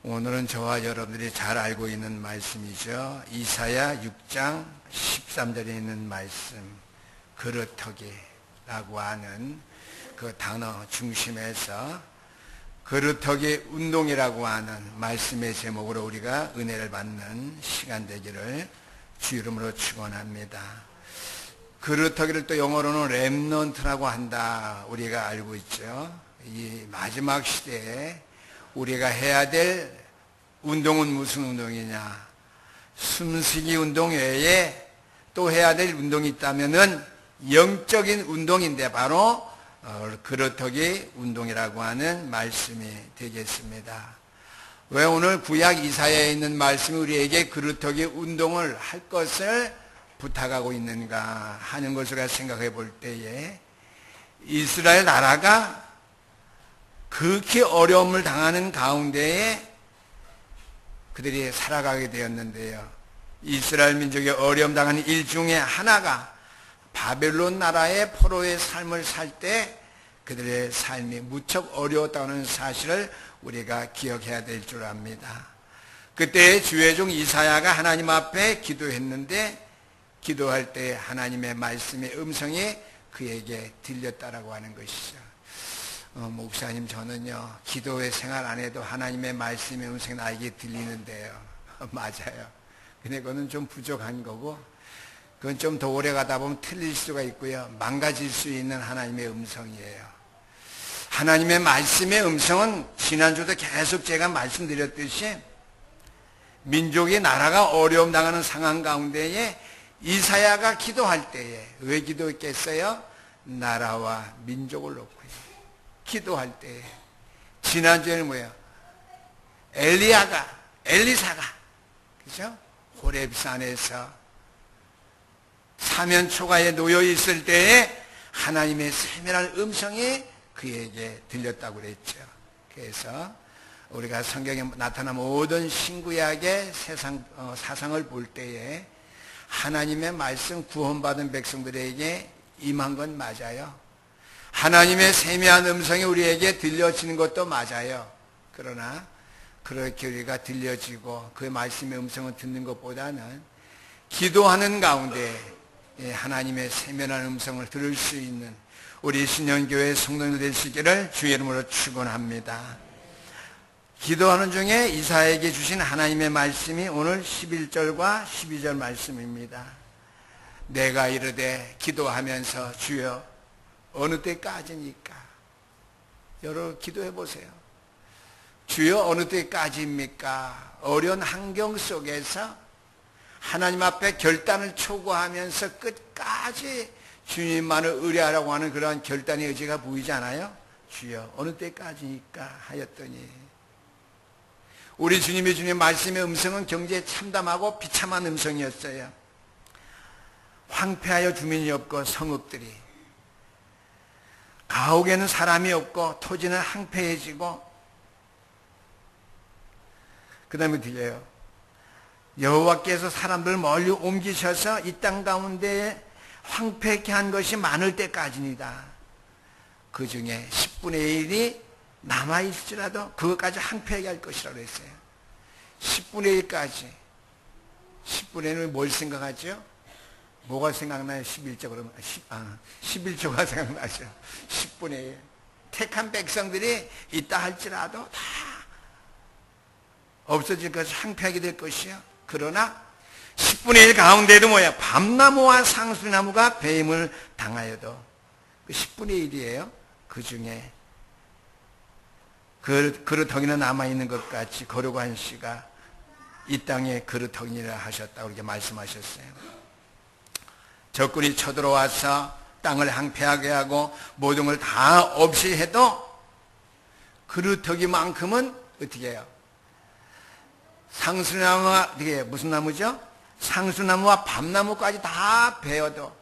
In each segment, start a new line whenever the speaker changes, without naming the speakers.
오늘은 저와 여러분들이 잘 알고 있는 말씀이죠. 이사야 6장 13절에 있는 말씀, 그루터기라고 하는 그 단어 중심에서 그루터기 운동이라고 하는 말씀의 제목으로 우리가 은혜를 받는 시간 되기를 주 이름으로 축원합니다. 그루터기를 또 영어로는 렘넌트라고 한다, 우리가 알고 있죠. 이 마지막 시대에 우리가 해야 될 운동은 무슨 운동이냐? 숨쉬기 운동 외에 또 해야 될 운동이 있다면은 영적인 운동인데 바로 그루터기 운동이라고 하는 말씀이 되겠습니다. 왜 오늘 구약 이사야에 있는 말씀이 우리에게 그루터기 운동을 할 것을 부탁하고 있는가 하는 것을 우리가 생각해 볼 때에 이스라엘 나라가 극히 어려움을 당하는 가운데에 그들이 살아가게 되었는데요. 이스라엘 민족이 어려움 당하는 일 중에 하나가 바벨론 나라의 포로의 삶을 살 때 그들의 삶이 무척 어려웠다는 사실을 우리가 기억해야 될 줄 압니다. 그때 주의 종 이사야가 하나님 앞에 기도했는데 기도할 때 하나님의 말씀의 음성이 그에게 들렸다라고 하는 것이죠. 목사님, 저는요 기도의 생활 안 해도 하나님의 말씀의 음성이 나에게 들리는데요. 맞아요. 근데 그거는 좀 부족한 거고, 그건 좀 더 오래 가다 보면 틀릴 수가 있고요, 망가질 수 있는 하나님의 음성이에요. 하나님의 말씀의 음성은 지난주도 계속 제가 말씀드렸듯이 민족이, 나라가 어려움 당하는 상황 가운데에 이사야가 기도할 때에 왜 기도했겠어요? 나라와 민족을 놓고 기도할 때. 지난주에는 뭐예요? 엘리사가 그죠? 호렙산에서 사면 초가에 놓여 있을 때에 하나님의 세밀한 음성이 그에게 들렸다고 그랬죠. 그래서 우리가 성경에 나타난 모든 신구약의 사상을 볼 때에 하나님의 말씀 구원받은 백성들에게 임한 건 맞아요. 하나님의 세미한 음성이 우리에게 들려지는 것도 맞아요. 그러나 그렇게 우리가 들려지고 그 말씀의 음성을 듣는 것보다는 기도하는 가운데 하나님의 세미한 음성을 들을 수 있는 우리 신영교회 성도들 될 수 있기를 주의 이름으로 축원합니다. 기도하는 중에 이사야에게 주신 하나님의 말씀이 오늘 11절과 12절 말씀입니다. 내가 이르되 기도하면서 주여 어느 때까지니까? 여러분 기도해 보세요. 주여 어느 때까지입니까? 어려운 환경 속에서 하나님 앞에 결단을 초구하면서 끝까지 주님만을 의뢰하라고 하는 그러한 결단의 의지가 보이지 않아요? 주여 어느 때까지니까 하였더니, 우리 주님이 주님 말씀의 음성은 경제에 참담하고 비참한 음성이었어요. 황폐하여 주민이 없고 성읍들이, 가옥에는 사람이 없고 토지는 황폐해지고, 그 다음에 들려요. 여호와께서 사람들을 멀리 옮기셔서 이 땅 가운데 황폐케 한 것이 많을 때까지니다. 그 중에 10분의 1이 남아있을지라도 그것까지 황폐하게 할 것이라고 했어요. 10분의 1까지. 10분의 1은 뭘 생각하죠? 뭐가 생각나요? 11조 그러면 11조가 생각나죠. 10분의 1. 택한 백성들이 있다 할지라도 다 없어질 것이 황폐하게 될 것이요. 그러나 10분의 1 가운데도 뭐야? 밤나무와 상수나무가 배임을 당하여도 그 10분의 1이에요. 그 중에 그루터기는 남아있는 것 같이 거룩한 씨가 이 땅에 그루터기라 하셨다고 이렇게 말씀하셨어요. 적군이 쳐들어와서 땅을 황폐하게 하고 모든 걸 다 없이 해도 그루터기만큼은 어떻게 해요? 상수나무와, 어떻게 무슨 나무죠? 상수나무와 밤나무까지 다 베어도,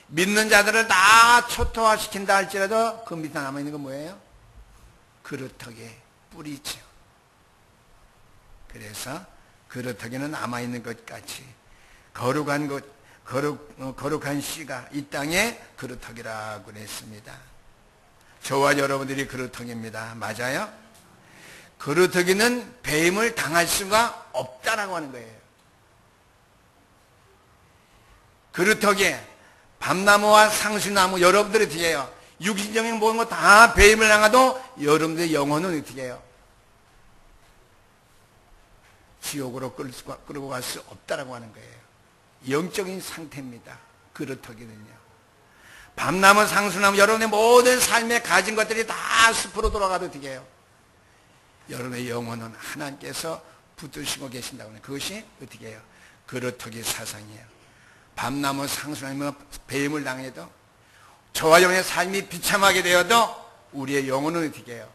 믿는 자들을 다 초토화시킨다 할지라도 그 밑에 남아있는 건 뭐예요? 그루터기 뿌리죠. 그래서 그루터기는 남아있는 것 같이 거룩한 씨가 이 땅에 그루터기라고 했습니다. 저와 여러분들이 그루터기입니다. 맞아요? 그루터기는 배임을 당할 수가 없다라고 하는 거예요. 그루터기, 밤나무와 상수나무 여러분들이 어떻게 해요? 육신적인 모든 거 다 배임을 당해도 여러분들의 영혼은 어떻게 해요? 지옥으로 끌고 갈 수 없다라고 하는 거예요. 영적인 상태입니다. 그루터기는요. 밤나무, 상수나무, 여러분의 모든 삶에 가진 것들이 다 숲으로 돌아가도 어떻게 해요? 여러분의 영혼은 하나님께서 붙드시고 계신다고 하는 그것이 어떻게 해요? 그루터기 사상이에요. 밤나무, 상수나무 배임을 당해도 저와 여러분의 삶이 비참하게 되어도 우리의 영혼은 어떻게 해요?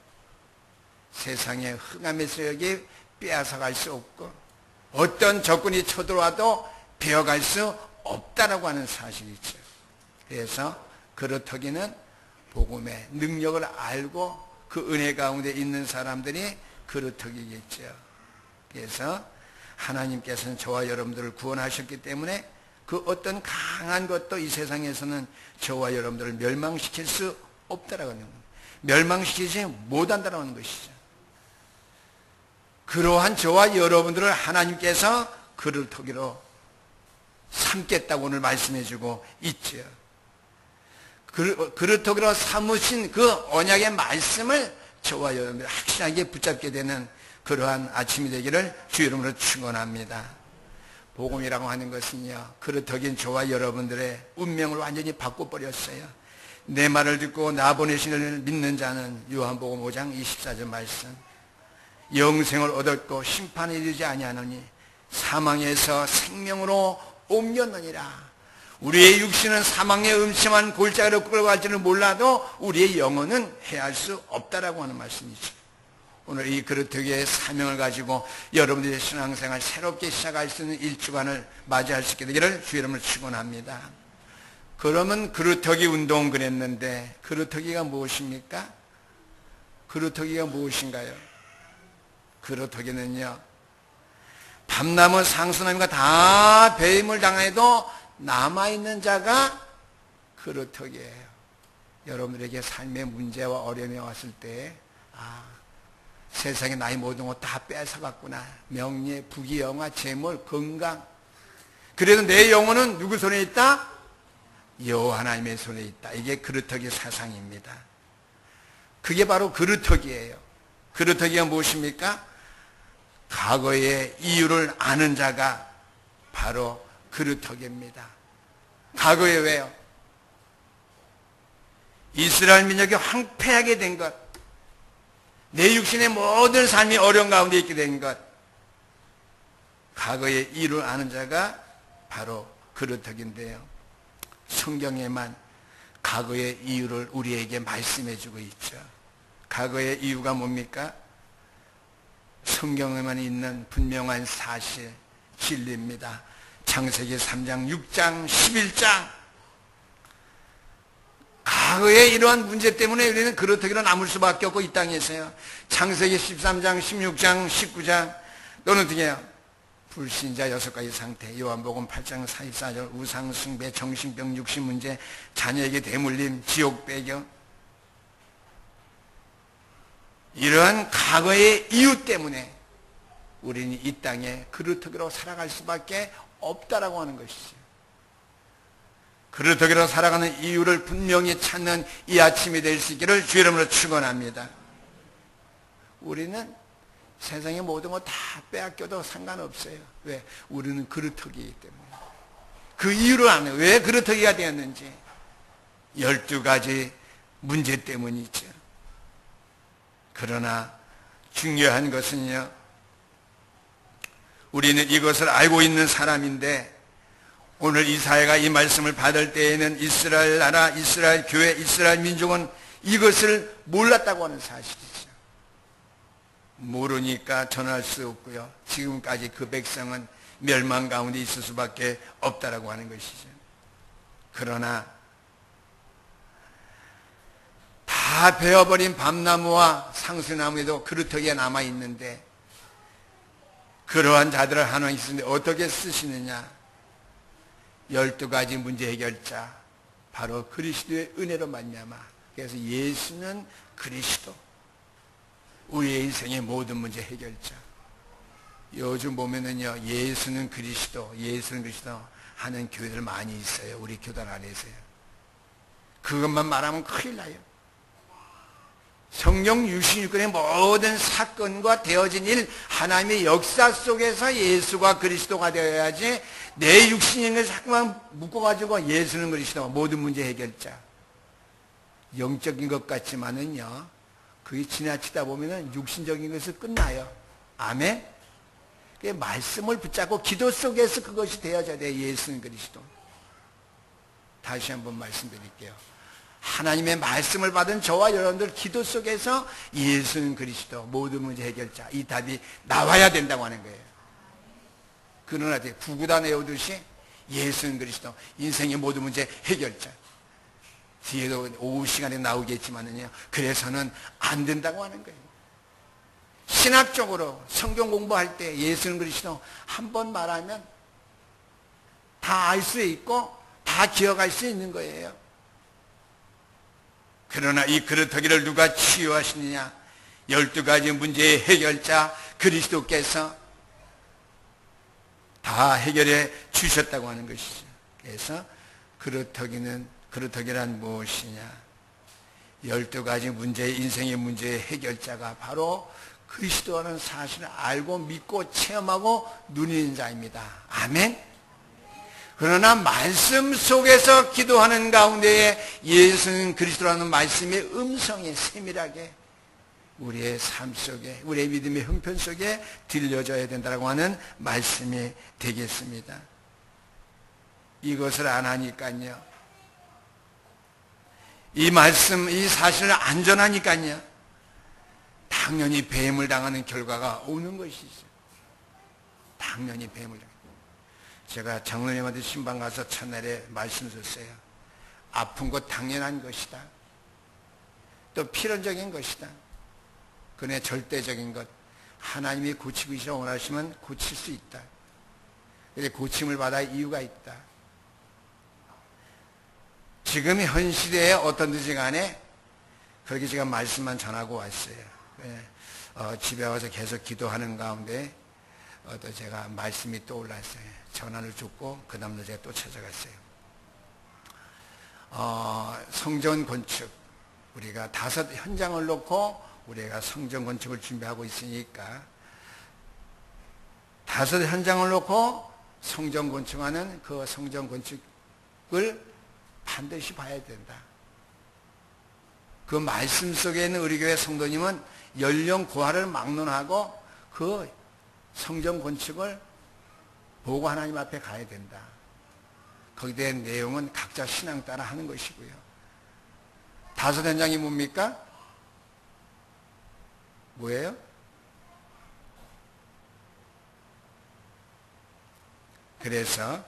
세상의 흑암에서 여기 빼앗아갈 수 없고 어떤 적군이 쳐들어와도 베어갈 수 없다라고 하는 사실이죠. 그래서 그루터기는 복음의 능력을 알고 그 은혜 가운데 있는 사람들이 그루터기겠죠. 그래서 하나님께서는 저와 여러분들을 구원하셨기 때문에 그 어떤 강한 것도 이 세상에서는 저와 여러분들을 멸망시킬 수 없다라고 하는 겁니다. 멸망시키지 못한다라고 하는 것이죠. 그러한 저와 여러분들을 하나님께서 그루터기로 삼겠다고 오늘 말씀해 주고 있죠. 그루터기로 삼으신 그 언약의 말씀을 저와 여러분들 확실하게 붙잡게 되는 그러한 아침이 되기를 주 이름으로 축원합니다. 복음이라고 하는 것은요, 그루터기인 저와 여러분들의 운명을 완전히 바꿔버렸어요. 내 말을 듣고 나 보내신 이를 믿는 자는 요한복음 5장 24절 말씀, 영생을 얻었고 심판에 이르지 아니하노니 사망에서 생명으로 옮겼느니라. 우리의 육신은 사망의 음침한 골짜기로 끌고 갈지는 몰라도 우리의 영혼은 해할 수 없다라고 하는 말씀이죠. 오늘 이 그루터기의 사명을 가지고 여러분들의 신앙생활 새롭게 시작할 수 있는 일주간을 맞이할 수 있게 되기를 주 이름으로 축원합니다. 그러면 그루터기 운동 그랬는데 그루터기가 무엇입니까? 그루터기가 무엇인가요? 그루터기는요, 밤나무, 상수나무가 다 배임을 당해도 남아있는 자가 그루터기예요. 여러분들에게 삶의 문제와 어려움이 왔을 때 세상에 나의 모든 것 다 뺏어갔구나. 명예, 부귀영화, 재물, 건강. 그래도 내 영혼은 누구 손에 있다? 여호와 하나님의 손에 있다. 이게 그루터기 사상입니다. 그게 바로 그루터기예요. 그루터기가 무엇입니까? 과거의 이유를 아는 자가 바로 그루터기입니다. 과거에 왜요? 이스라엘 민족이 황폐하게 된 것, 내 육신의 모든 삶이 어려운 가운데 있게 된 것, 과거의 이유를 아는 자가 바로 그루터기인데요. 성경에만 과거의 이유를 우리에게 말씀해 주고 있죠. 과거의 이유가 뭡니까? 성경에만 있는 분명한 사실, 진리입니다. 창세기 3장, 6장, 11장. 과거의 이러한 문제 때문에 우리는 그루터기로 남을 수밖에 없고 이 땅에서요. 창세기 13장, 16장, 19장. 너는 어떻게 해요? 불신자 6가지 상태, 요한복음 8장 44절, 우상 숭배, 정신병, 육신 문제, 자녀에게 대물림, 지옥 배경. 이러한 과거의 이유 때문에 우리는 이 땅에 그루터기로 살아갈 수밖에 없다라고 하는 것이죠. 그루터기로 살아가는 이유를 분명히 찾는 이 아침이 될 수 있기를 주 이름으로 축원합니다. 우리는 세상의 모든 거 다 빼앗겨도 상관없어요. 왜? 우리는 그루터기이기 때문에. 그 이유를 아는, 왜 그루터기가 되었는지 12가지 문제 때문이죠. 그러나 중요한 것은요, 우리는 이것을 알고 있는 사람인데 오늘 이사야가 이 말씀을 받을 때에는 이스라엘 나라, 이스라엘 교회, 이스라엘 민족은 이것을 몰랐다고 하는 사실이죠. 모르니까 전할 수 없고요. 지금까지 그 백성은 멸망 가운데 있을 수밖에 없다라고 하는 것이죠. 그러나 다 베어버린 밤나무와 상수나무에도 그루터기가 남아있는데 그러한 자들을 하나님께서 어떻게 쓰시느냐? 12가지 문제 해결자, 바로 그리스도의 은혜로 말미암아. 그래서 예수는 그리스도, 우리의 인생의 모든 문제 해결자. 요즘 보면은요, 예수는 그리스도 하는 교회들 많이 있어요. 우리 교단 안에서요. 그것만 말하면 큰일 나요. 성경 66권의 모든 사건과 되어진 일, 하나님의 역사 속에서 예수가 그리스도가 되어야지, 내 육신인 것을 자꾸만 묶어가지고 예수는 그리스도, 모든 문제 해결자. 영적인 것 같지만은요, 그게 지나치다 보면은 육신적인 것을 끝나요. 아멘? 그 말씀을 붙잡고 기도 속에서 그것이 되어져야 돼요. 예수는 그리스도. 다시 한번 말씀드릴게요. 하나님의 말씀을 받은 저와 여러분들 기도 속에서 예수는 그리스도, 모든 문제 해결자, 이 답이 나와야 된다고 하는 거예요. 그러나 구구단 외우듯이 예수는 그리스도, 인생의 모든 문제 해결자. 뒤에도 오후 시간에 나오겠지만은요, 그래서는 안 된다고 하는 거예요. 신학적으로 성경 공부할 때 예수는 그리스도 한 번 말하면 다 알 수 있고 다 기억할 수 있는 거예요. 그러나 이 그릇터기를 누가 치유하시느냐? 12가지 문제의 해결자 그리스도께서 다 해결해 주셨다고 하는 것이죠. 그래서 그릇터기란 무엇이냐? 12가지 문제의 인생의 문제의 해결자가 바로 그리스도라는 사실을 알고 믿고 체험하고 누리는 자입니다. 아멘? 그러나 말씀 속에서 기도하는 가운데에 예수는 그리스도라는 말씀의 음성이 세밀하게 우리의 삶 속에, 우리의 믿음의 형편 속에 들려져야 된다고 하는 말씀이 되겠습니다. 이것을 안 하니까요, 이 말씀, 이 사실을 안 전하니까요, 당연히 배임을 당하는 결과가 오는 것이죠. 당연히 배임을 당하는. 제가 장로님한테 신방 가서 첫날에 말씀 줬어요. 아픈 것 당연한 것이다. 또 필연적인 것이다. 그네 절대적인 것. 하나님이 고치고 싶어 원하시면 고칠 수 있다. 그런데 고침을 받아야 이유가 있다. 지금 현 시대에 어떤든지 간에 그렇게 제가 말씀만 전하고 왔어요. 집에 와서 계속 기도하는 가운데 또 제가 말씀이 떠올랐어요. 전화를 줬고 그 다음날 제가 또 찾아갔어요. 성전 건축, 우리가 5 현장을 놓고 우리가 성전 건축을 준비하고 있으니까 5 현장을 놓고 성전 건축하는 그 성전 건축을 반드시 봐야 된다. 그 말씀 속에 있는 우리 교회 성도님은 연령 고하를 막론하고 그 성전 건축을 보고 하나님 앞에 가야 된다. 거기에 대한 내용은 각자 신앙 따라 하는 것이고요. 5 현장이 뭡니까? 뭐예요? 그래서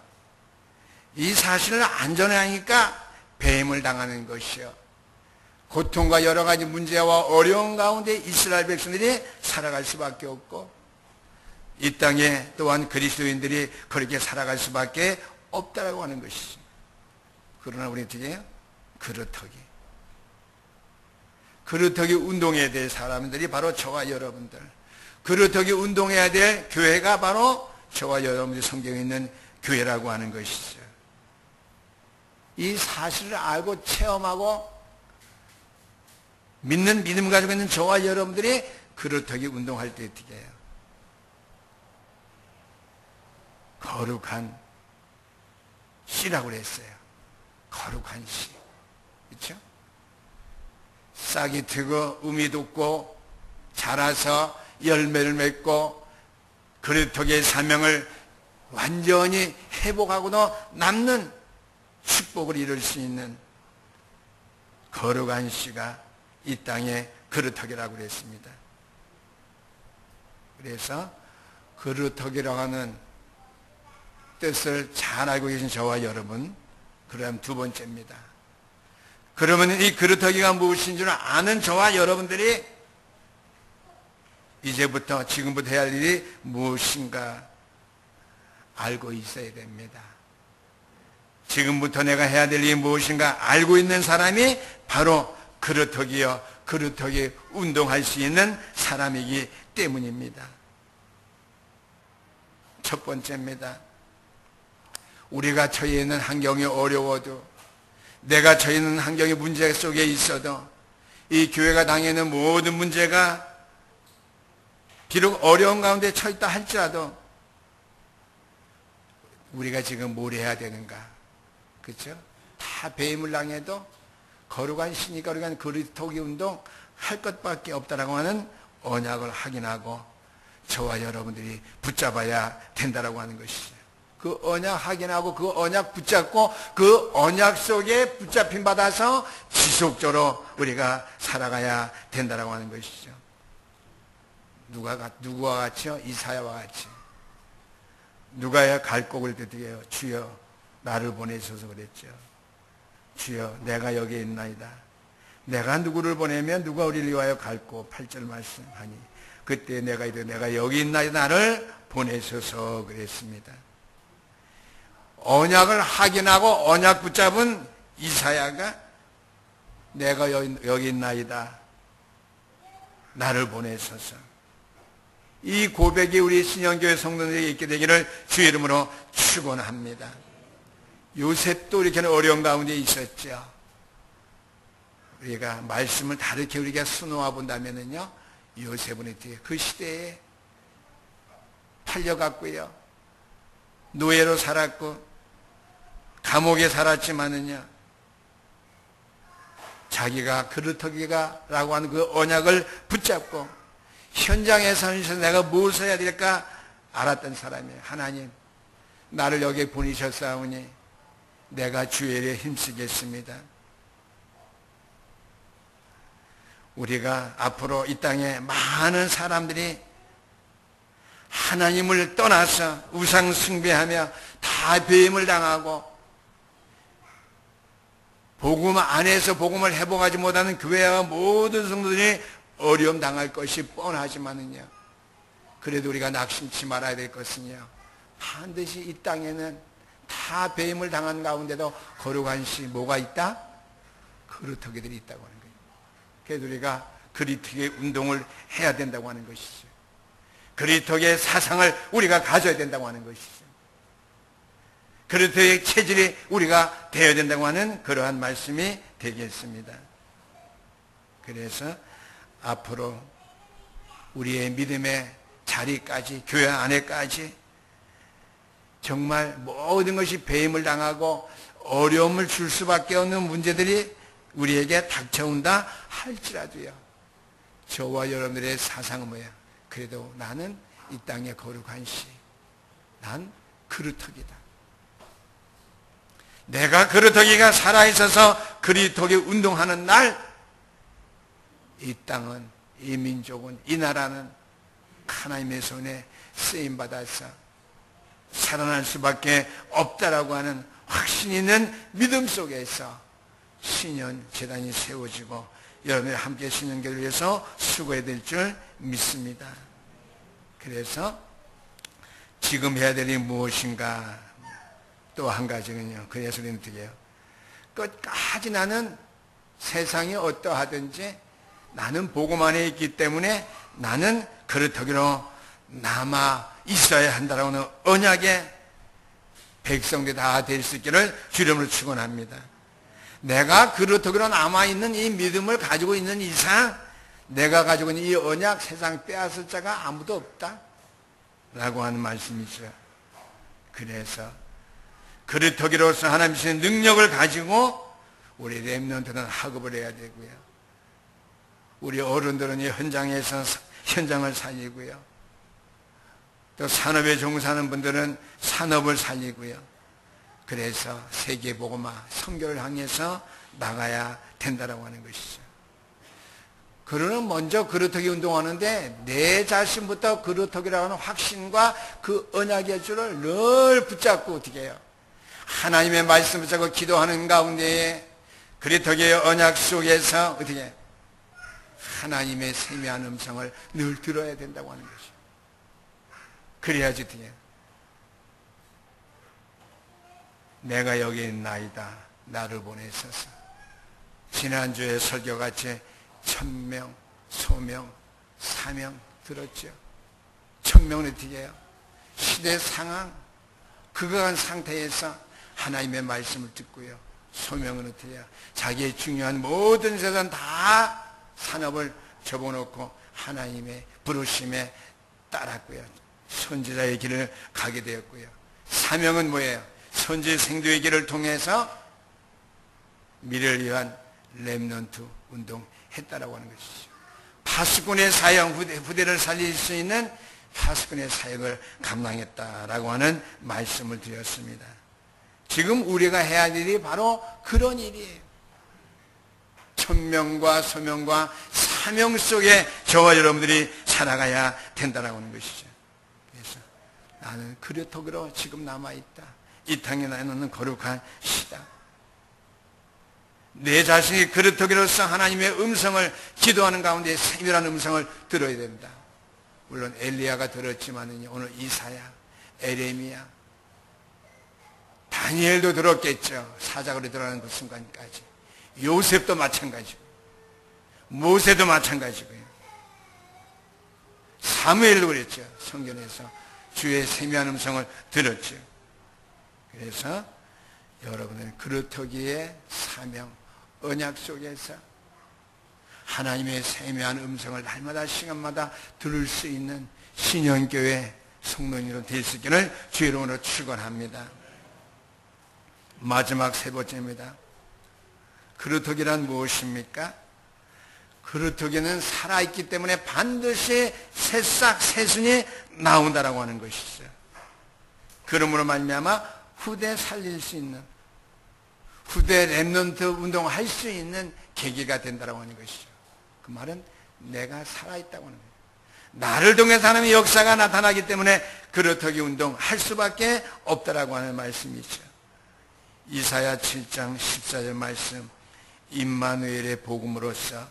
이 사실을 안 전하니까 배임을 당하는 것이요, 고통과 여러 가지 문제와 어려운 가운데 이스라엘 백성들이 살아갈 수밖에 없고, 이 땅에 또한 그리스도인들이 그렇게 살아갈 수밖에 없다라고 하는 것이죠. 그러나 우리 어떻게 해요? 그릇터기 운동해야 될 사람들이 바로 저와 여러분들, 그릇터기 운동해야 될 교회가 바로 저와 여러분들이 성경에 있는 교회라고 하는 것이죠. 이 사실을 알고 체험하고 믿는 믿음 가지고 있는 저와 여러분들이 그릇터기 운동할 때 어떻게 해요? 거룩한 씨라고 그랬어요. 거룩한 씨. 그렇죠? 싹이 트고 음이 돋고 자라서 열매를 맺고 그릇터기의 사명을 완전히 회복하고도 남는 축복을 이룰 수 있는 거룩한 씨가 이 땅의 그릇터기라고 그랬습니다. 그래서 그릇터기라고 하는 뜻을 잘 알고 계신 저와 여러분, 그다음 2번째입니다. 그러면 이 그릇터기가 무엇인 줄 아는 저와 여러분들이 이제부터 지금부터 해야 할 일이 무엇인가 알고 있어야 됩니다. 지금부터 내가 해야 될 일이 무엇인가 알고 있는 사람이 바로 그렇게 운동할 수 있는 사람이기 때문입니다. 첫 번째입니다. 우리가 처해 있는 환경이 어려워도, 내가 처해 있는 환경의 문제 속에 있어도, 이 교회가 당하는 모든 문제가 비록 어려운 가운데 처해 있다 할지라도 우리가 지금 뭘 해야 되는가? 그렇죠? 다 배임을 당해도 거룩한 신이 거룩한 그리스도의 운동 할 것밖에 없다라고 하는 언약을 확인하고 저와 여러분들이 붙잡아야 된다라고 하는 것이죠. 그 언약 확인하고 그 언약 붙잡고 그 언약 속에 붙잡힘 받아서 지속적으로 우리가 살아가야 된다라고 하는 것이죠. 누구와 같이요? 이사야와 같이. 누가 갈곡을 드디어 주여 나를 보내셔서 그랬죠. 주여 내가 여기에 있나이다. 내가 누구를 보내면 누가 우리를 위하여 갈고 8절 말씀하니 그때 내가 이르되 내가 여기 있나이다. 나를 보내셔서 그랬습니다. 언약을 확인하고 언약 붙잡은 이사야가 내가 여기 있나이다. 나를 보내셔서. 이 고백이 우리 신영교회 성도들에게 있게 되기를 주의 이름으로 축원합니다. 요셉도 이렇게 어려운 가운데 있었죠. 우리가 말씀을 다르게 우리가 수놓아 본다면요, 요셉은 그 시대에 팔려갔고요, 노예로 살았고 감옥에 살았지만은요, 자기가 그루터기가라고 하는 그 언약을 붙잡고 현장에서 내가 무엇을 해야 될까 알았던 사람이에요. 하나님, 나를 여기에 보내셨사오니 내가 주의 일에 힘쓰겠습니다. 우리가 앞으로 이 땅에 많은 사람들이 하나님을 떠나서 우상 숭배하며 다 배임을 당하고 복음 안에서 복음을 회복하지 못하는 교회와 모든 성도들이 어려움 당할 것이 뻔하지만은요, 그래도 우리가 낙심치 말아야 될 것은요, 반드시 이 땅에는 다 배임을 당한 가운데도 거룩한 시 뭐가 있다? 그루터기들이 있다고 하는 거예요. 그래서 우리가 그리터기의 운동을 해야 된다고 하는 것이죠. 그리터기의 사상을 우리가 가져야 된다고 하는 것이죠. 그리터기의 체질이 우리가 되어야 된다고 하는 그러한 말씀이 되겠습니다. 그래서 앞으로 우리의 믿음의 자리까지, 교회 안에까지 정말 모든 것이 배임을 당하고 어려움을 줄 수밖에 없는 문제들이 우리에게 닥쳐온다 할지라도요, 저와 여러분들의 사상은 뭐야? 그래도 나는 이 땅의 거룩한 시, 난 그루터기다. 내가 그루터기가 살아있어서 그리터기 운동하는 날, 이 땅은, 이 민족은, 이 나라는 하나님의 손에 쓰임받아서 살아날 수밖에 없다라고 하는 확신 있는 믿음 속에서 신년 재단이 세워지고 여러분이 함께 신년교회를 위해서 수고해야 될 줄 믿습니다. 그래서 지금 해야 될 일이 무엇인가? 또 한 가지는요, 그래서 우리는 어떻게 해요? 끝까지 나는 세상이 어떠하든지 나는 복음 안에 있기 때문에 나는 그루터기로 남아 있어야 한다라고 하는 언약의 백성들이 다 될 수 있기를 주 이름으로 축원합니다. 내가 그루터기로 남아있는 이 믿음을 가지고 있는 이상 내가 가지고 있는 이 언약 세상 빼앗을 자가 아무도 없다 라고 하는 말씀이죠. 그래서 그루터기로서 하나님 주신 능력을 가지고 우리 렘넌트는 학업을 해야 되고요, 우리 어른들은 이 현장에서 현장을 살리고요, 또 산업에 종사하는 분들은 산업을 살리고요, 그래서 세계복음화 선교를 향해서 나가야 된다라고 하는 것이죠. 그러는 먼저 그루터기 운동하는데 내 자신부터 그루터기라고 하는 확신과 그 언약의 줄을 늘 붙잡고 어떻게 해요? 하나님의 말씀 붙잡고 기도하는 가운데에 그루터기의 언약 속에서 어떻게 해요? 하나님의 세미한 음성을 늘 들어야 된다고 하는 것이죠. 그래야지 어떻게 해요? 내가 여기 있나이다. 나를 보내셔서 지난주에 설교같이 천명, 소명, 사명 들었죠. 천명은 어떻게 해요? 시대 상황, 그거한 상태에서 하나님의 말씀을 듣고요. 소명은 어떻게 해요? 자기의 중요한 모든 재산 다 산업을 접어놓고 하나님의 부르심에 따랐고요. 선지자의 길을 가게 되었고요. 사명은 뭐예요? 선지 생도의 길을 통해서 미래를 위한 렘넌트 운동했다라고 하는 것이죠. 파수꾼의 사역, 후대를 살릴 수 있는 파수꾼의 사역을 감당했다라고 하는 말씀을 드렸습니다. 지금 우리가 해야 할 일이 바로 그런 일이에요. 천명과 소명과 사명 속에 저와 여러분들이 살아가야 된다라고 하는 것이죠. 그래서 나는 그렇다고 지금 남아있다. 이 땅에 나는 거룩한 시다. 내 자신이 그렇다기로서 하나님의 음성을 기도하는 가운데 세밀한 음성을 들어야 된다. 물론 엘리야가 들었지만은 오늘 이사야, 에레미야, 다니엘도 들었겠죠. 사자굴에 들어가는 그 순간까지. 요셉도 마찬가지고, 모세도 마찬가지고요. 사무엘도 그랬죠. 성경에서 주의 세미한 음성을 들었죠. 그래서 여러분은 그렇다기에 사명, 언약 속에서 하나님의 세미한 음성을 날마다 시간마다 들을 수 있는 신영교회 성도님으로 될 수 있기를 주의 이름으로 축원합니다. 마지막 세 번째입니다. 그루터기란 무엇입니까? 그루터기는 살아있기 때문에 반드시 새싹 새순이 나온다라고 하는 것이죠. 그러므로 말미암아 후대 살릴 수 있는, 후대 렘넌트 운동을 할 수 있는 계기가 된다라고 하는 것이죠. 그 말은 내가 살아있다고 하는 거예요. 나를 통해서 하나님의 역사가 나타나기 때문에 그루터기 운동 할 수밖에 없다라고 하는 말씀이죠. 이사야 7장 14절 말씀, 임마누엘의 복음으로써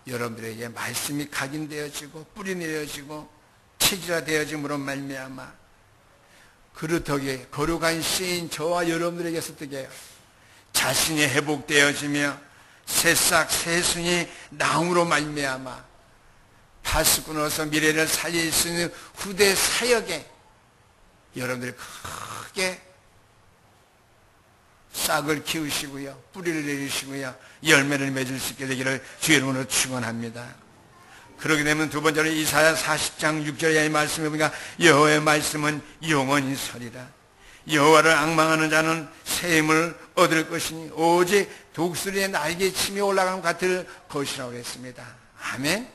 여러분들에게 말씀이 각인되어지고 뿌리 내려지고 체질화되어짐으로 말미암아 그루터기 거룩한 씨인 저와 여러분들에게서 어떻게 해요? 자신이 회복되어지며 새싹 새순이 나음으로 말미암아 파수꾼으로서 미래를 살릴 수 있는 후대 사역에 여러분들이 크게 싹을 키우시고요, 뿌리를 내리시고요, 열매를 맺을 수 있게 되기를 주의 이름으로 축원합니다. 그러게 되면 두 번째로 이사야 40장 6절의 말씀에 보니까 여호와의 말씀은 영원히 서리라. 여호와를 앙망하는 자는 새 힘을 얻을 것이니 오직 독수리의 날개 치며 올라간 같을 것이라고 했습니다. 아멘.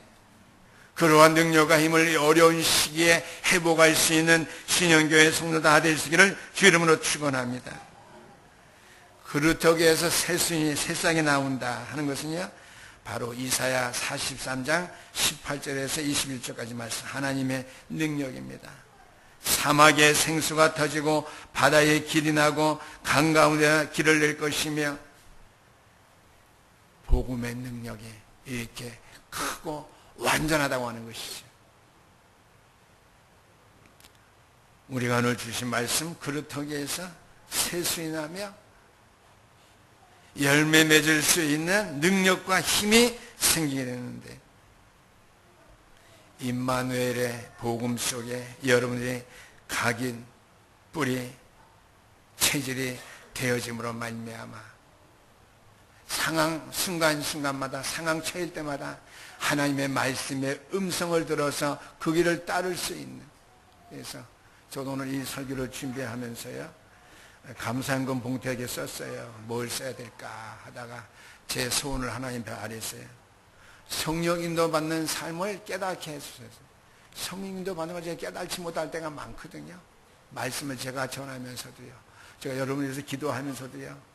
그러한 능력과 힘을 어려운 시기에 회복할 수 있는 신영교회 성도 다 될 수 있기를 주의 이름으로 축원합니다. 그루터기에서 새싹이 나온다 하는 것은요, 바로 이사야 43장 18절에서 21절까지 말씀, 하나님의 능력입니다. 사막에 생수가 터지고 바다에 길이 나고 강 가운데 길을 낼 것이며, 복음의 능력이 이렇게 크고 완전하다고 하는 것이죠. 우리가 오늘 주신 말씀, 그루터기에서 새순이 나며 열매 맺을 수 있는 능력과 힘이 생기게 되는데, 임마누엘의 복음 속에 여러분들이 각인, 뿌리, 체질이 되어짐으로 말미암아 상황, 순간순간마다 상황 처할 때마다 하나님의 말씀의 음성을 들어서 그 길을 따를 수 있는, 그래서 저도 오늘 이 설교를 준비하면서요, 감사한금 봉투에게 썼어요. 뭘 써야 될까 하다가 제 소원을 하나님 배 아랬어요. 성령 인도 받는 삶을 깨닫게 해주세요. 성령 인도 받는 걸 제가 깨닫지 못할 때가 많거든요. 말씀을 제가 전하면서도요, 제가 여러분에서 기도하면서도요,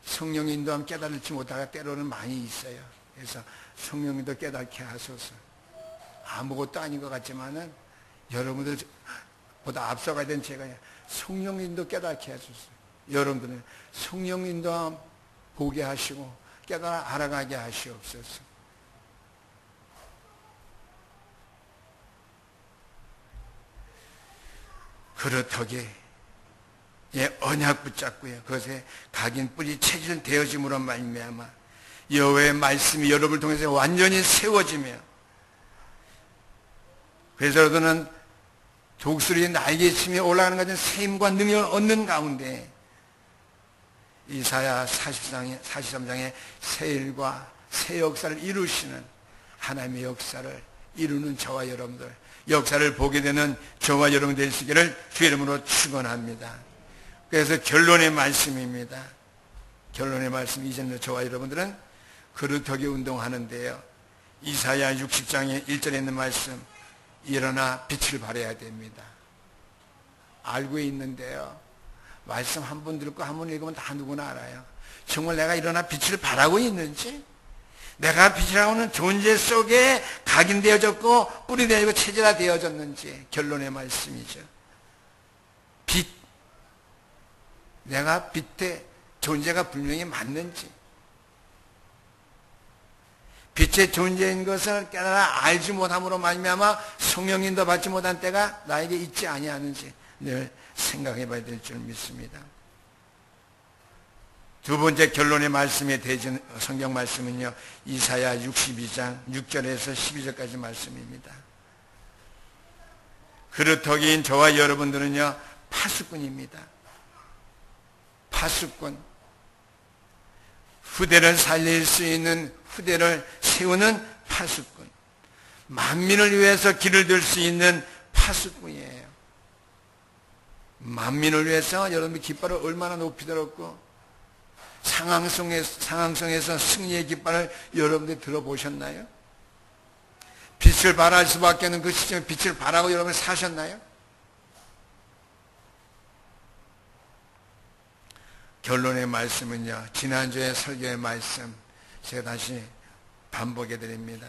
성령 인도하면 깨닫지 못하가 때로는 많이 있어요. 그래서 성령 인도 깨닫게 하소서. 아무것도 아닌 것 같지만은 여러분들보다 앞서가야 된 제가 성령 인도 깨닫게 해주세요. 여러분들은 성령 인도 보게 하시고 깨달아 알아가게 하시옵소서. 그루터기에 언약 붙잡고요, 그것에 각인 뿌리 체질 되어짐으로 말미암아 여호와의 말씀이 여러분을 통해서 완전히 세워지며, 그래서 너는 독수리 날개 치며 올라가는 같은 세임과 능력을 얻는 가운데 이사야 43장의 새 일과 새 역사를 이루시는 하나님의 역사를 이루는 저와 여러분들, 역사를 보게 되는 저와 여러분 될 수 있기를 주의 이름으로 축원합니다. 그래서 결론의 말씀입니다. 결론의 말씀, 이제는 저와 여러분들은 그릇터기 운동하는데요, 이사야 60장의 1절에 있는 말씀, 일어나 빛을 발해야 됩니다. 알고 있는데요, 말씀 한 번 듣고 한 번 읽으면 다 누구나 알아요. 정말 내가 일어나 빛을 발하고 있는지, 내가 빛이라고 하는 존재 속에 각인되어졌고 뿌리되어지고 체질화되어졌는지, 결론의 말씀이죠. 빛, 내가 빛의 존재가 분명히 맞는지, 빛의 존재인 것을 깨달아 알지 못함으로 말미암아 성령님도 받지 못한 때가 나에게 있지 아니하는지 늘 생각해 봐야 될 줄 믿습니다. 두 번째 결론의 말씀의 대전 성경 말씀은요, 이사야 62장 6절에서 12절까지 말씀입니다. 그릇터기인 저와 여러분들은요, 파수꾼입니다. 파수꾼. 후대를 살릴 수 있는, 후대를 세우는 파수꾼. 만민을 위해서 길을 들 수 있는 파수꾼이에요. 만민을 위해서 여러분들 깃발을 얼마나 높이 들었고, 상황성에서 승리의 깃발을 여러분들이 들어보셨나요? 빛을 발할 수밖에 없는 그 시점에 빛을 발하고 여러분이 사셨나요? 결론의 말씀은요, 지난주에 설교의 말씀 제가 다시 반복해 드립니다.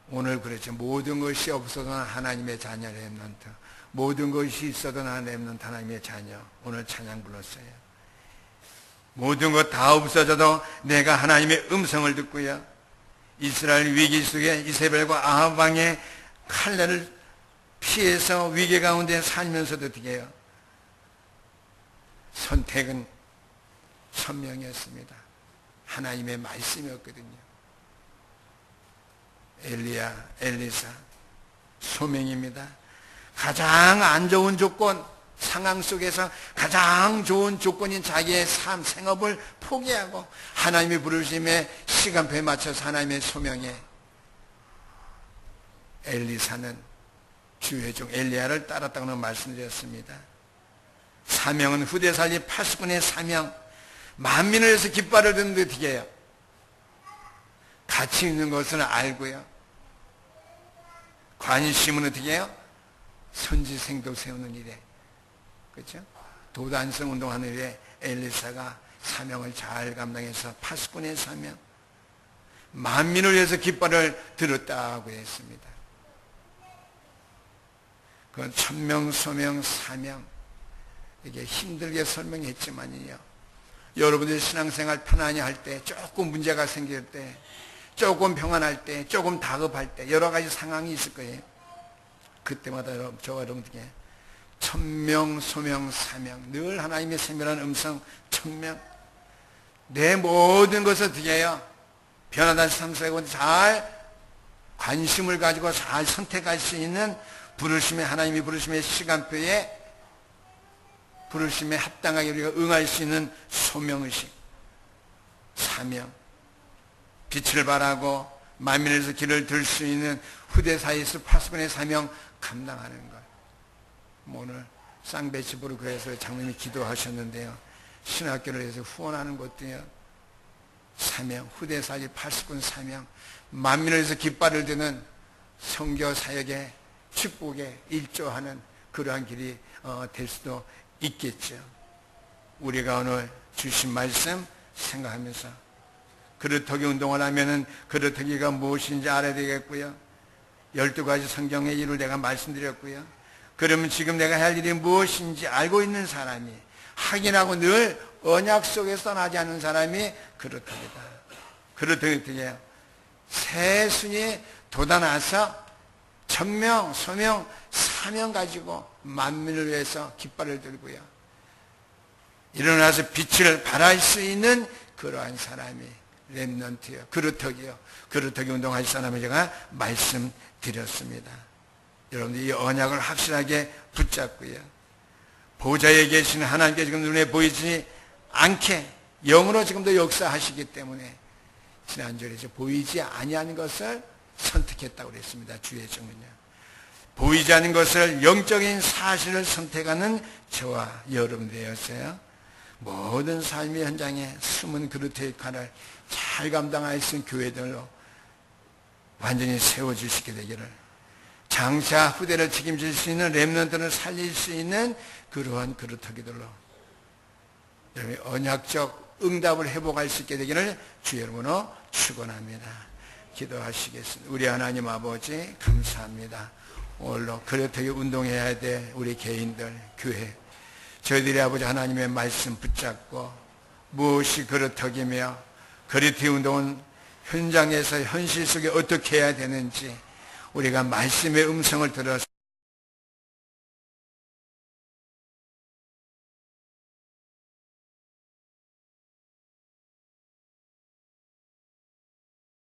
오늘 그랬죠. 모든 것이 없어도 하나님의 자녀 렘넌트, 모든 것이 있어도 나 렘넌트 하나님의 자녀. 오늘 찬양 불렀어요. 모든 것 다 없어져도 내가 하나님의 음성을 듣고요, 이스라엘 위기 속에 이세벨과 아합 왕의 칼날을 피해서 위기 가운데 살면서도 어떻게 해요? 선택은 천명이었습니다. 하나님의 말씀이었거든요. 엘리야, 엘리사, 소명입니다. 가장 안 좋은 조건, 상황 속에서 가장 좋은 조건인 자기의 삶, 생업을 포기하고 하나님의 부르심에 시간표에 맞춰서 하나님의 소명에, 엘리사는 주회종 엘리야를 따랐다고 말씀드렸습니다. 사명은 후대살리 파수꾼의 사명, 만민을 위해서 깃발을 드는데 어떻게 해요? 가치 있는 것은 알고요, 관심은 어떻게 해요? 선지생도 세우는 일에, 그렇죠? 도단성 운동하는 일에 엘리사가 사명을 잘 감당해서 파수꾼의 사명, 만민을 위해서 깃발을 들었다고 했습니다. 그건 천명, 소명, 사명, 이게 힘들게 설명했지만요, 여러분들 신앙생활 편안히 할 때, 조금 문제가 생길 때, 조금 평안할 때, 조금 다급할 때, 여러 가지 상황이 있을 거예요. 그때마다 저와 여러분들에게 천명, 소명, 사명, 늘 하나님의 세밀한 음성, 천명, 내 모든 것을 어떻게 해요? 변화된 삶 속에 잘 관심을 가지고 잘 선택할 수 있는 부르심의, 하나님이 부르심의 시간표에 부르심에 합당하게 우리가 응할 수 있는 소명의식, 사명, 빛을 발하고 만민에서 길을 들 수 있는 후대 사이에서 파수꾼의 사명 감당하는 것. 오늘 쌍배집으로 그래서 장로님이 기도하셨는데요, 신학교를 해서 후원하는 것도요, 사명, 후대 사이 파수꾼 사명, 만민을 위해서 깃발을 드는 선교 사역의 축복에 일조하는 그러한 길이 될 수도 있겠죠. 우리가 오늘 주신 말씀 생각하면서 그릇터기 운동을 하면은 그릇터기가 무엇인지 알아야 되겠고요, 12가지 성경의 일을 내가 말씀드렸고요, 그러면 지금 내가 할 일이 무엇인지 알고 있는 사람이, 확인하고 늘 언약 속에서 떠나지 않는 사람이 그릇터기다. 그릇터기예요. 새 순이 돋아나서 천명, 소명, 사명 가지고 만민을 위해서 깃발을 들고요, 일어나서 빛을 발할 수 있는 그러한 사람이 렘넌트요, 그루터기요, 그루터기 운동할 사람을 제가 말씀드렸습니다. 여러분들 이 언약을 확실하게 붙잡고요, 보좌에 계시는 하나님께 지금 눈에 보이지 않게 영으로 지금도 역사하시기 때문에 지난주에 보이지 아니하는 것을 선택했다고 그랬습니다. 주의 증언요, 보이지 않는 것을, 영적인 사실을 선택하는 저와 여러분 되었어요. 모든 삶의 현장에 숨은 그릇의 역할을 잘 감당할 수 있는 교회들로 완전히 세워주시게 되기를, 장차 후대를 책임질 수 있는 렘넌트를 살릴 수 있는 그러한 그릇하기들로 여러분이 언약적 응답을 회복할 수 있게 되기를 주 여러분으로 축원합니다. 기도하시겠습니다. 우리 하나님 아버지 감사합니다. 오늘로 그릇하기 운동해야 돼 우리 개인들, 교회, 저희들이 아버지 하나님의 말씀 붙잡고 무엇이 그릇하기며 그릇의 운동은 현장에서 현실 속에 어떻게 해야 되는지 우리가 말씀의 음성을 들어서